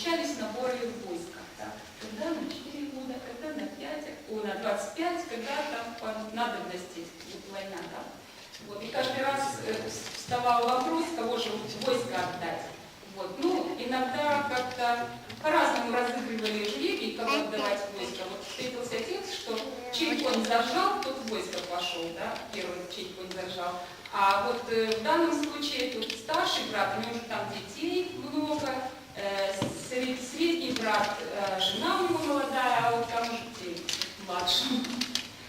случались наборы в войска. Так, когда на 4 года, когда на 5, на 25, когда там по надобности, вот война, да. Вот, и каждый раз вставал вопрос, кого же войско отдать. Вот, ну, иногда как-то по-разному разыгрывали жребий, кого отдавать в войско. Вот встретился текст, что чей конь заржал, тот в войско пошел, да, первый чей конь заржал. А вот в данном случае тут старший брат, у него уже там детей много, средний брат, жена у него молодая, а вот там уже младший.